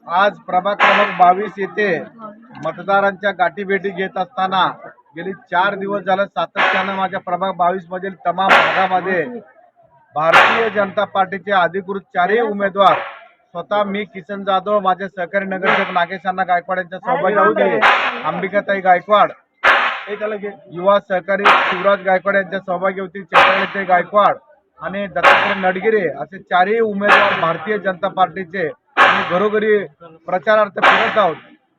आज प्रभाग क्रमांक 22 येथे मतदारांच्या गाठीभेटी घेत असताना गेली 4 दिवस झाले सातत्याने माझ्या प्रभाग 22 मधील तमाम भागामध्ये भारतीय जनता पार्टीचे अधिकृत चारही उमेदवार स्वतः मी किसन जाधव, माझे सहकारी नगरसेवक नागेश अण्णा गायकवाड यांच्या सहभागी होते, अंबिकाताई गायकवाड, युवा सहकारी शिवराज गायकवाड यांच्या सहभागी होती, चैत्रालीताई गायकवाड आणि दत्तात्रय नडगिरे असे चारही उमेदवार भारतीय जनता पार्टीचे घरोघरी प्रचारार्थ फिरत आहोत।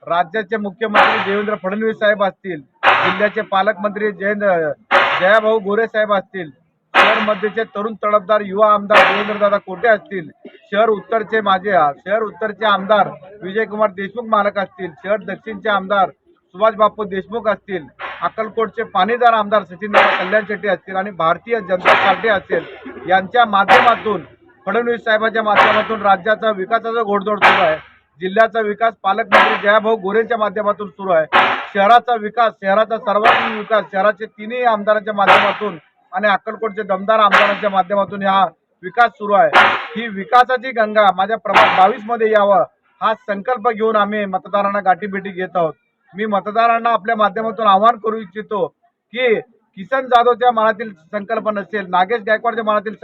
राज्याचे मुख्यमंत्री देवेंद्र फडणवीस साहेब असतील, जिल्ह्याचे पालकमंत्री जयाभाऊ गोरे साहेब असतील, शहर मध्येचे तरुण तडफदार युवा आमदार देवेंद्रदादा कोटे असतील, शहर उत्तरचे आमदार विजयकुमार देशमुख मालक असतील, शहर दक्षिणचे आमदार सुभाष बापू देशमुख असतील, अक्कलकोटचे पाणीदार आमदार सचिनदादा कल्याण शेट्टी असतील आणि भारतीय जनता पार्टी असेल यांच्या माध्यमातून फडणवीस साहेबांच्या माध्यमातून राज्याचा विकासाचा घोडदौड सुरू आहे। जिल्ह्याचा विकास पालकमंत्री जयाभाऊ गोरेंच्या माध्यमातून सुरू आहे। शहराचा विकास, शहराचा सर्वांगीण विकास शहराचे तिन्ही आमदारांच्या माध्यमातून आणि अक्कलकोटचे दमदार आमदारांच्या माध्यमातून हा विकास सुरू आहे। ही विकासाची गंगा माझ्या प्रभाग 22 मध्ये यावं हा संकल्प घेऊन आम्ही मतदारांना गाठीभेटी घेत आहोत। मी मतदारांना आपल्या माध्यमातून आवाहन करू इच्छितो की किसन जाधवच्या मनातील संकल्प नसेल, नागेश गायकवाडच्या मनातील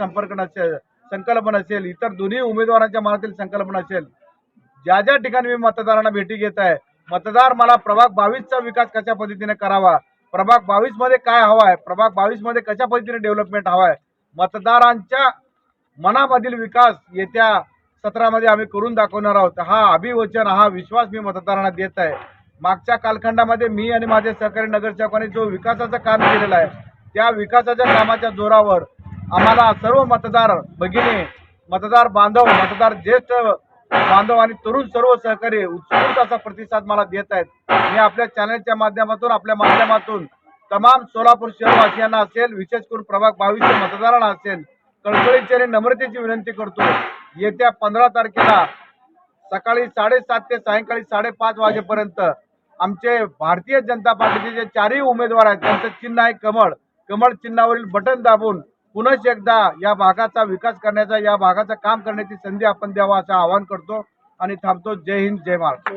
संकल्प नसेल, इतर दोन्ही उमेदवारांच्या मनातील संकल्प नसेल, ज्या ज्या ठिकाणी मी मतदारांना भेटी घेत आहे, मतदार मला प्रभाग 22चा विकास कशा पद्धतीने करावा, प्रभाग 22 मध्ये काय हवा आहे, प्रभाग 22 मध्ये कशा पद्धतीने डेव्हलपमेंट हवा आहे, मतदारांच्या मनामधील विकास येत्या सत्रामध्ये आम्ही करून दाखवणार आहोत। हा अभिवचन, हा विश्वास मी मतदारांना देत आहे। मागच्या कालखंडामध्ये मी आणि माझे सहकारी नगरसेवकांनी जो विकासाचं काम केलेलं आहे, त्या विकासाच्या कामाच्या जोरावर आम्हाला सर्व मतदार भगिनी, मतदार बांधव, मतदार ज्येष्ठ बांधव आणि तरुण सर्व सहकारी उत्स्फूर्त असा प्रतिसाद मला देत आहेत। मी आपल्या चॅनलच्या माध्यमातून तमाम सोलापूर शहरवासियांना असेल, विशेष करून प्रभाग 22च्या मतदारांना असेल, कळकळीची आणि नम्रतेची विनंती करतो, येत्या 15 तारखेला सकाळी 7:30 ते सायंकाळी 5:30 वाजेपर्यंत आमचे भारतीय जनता पार्टीचे जे चारही उमेदवार आहेत त्यांचं चिन्ह आहे कमळ, कमळ चिन्हावरील बटन दाबून पुन्हा एकदा या भागाचा विकास करण्याचा, या भागाचं काम करण्याची संधी आपण द्यावा असं आवाहन करतो आणि थांबतो। जय हिंद, जय महाराष्ट्र।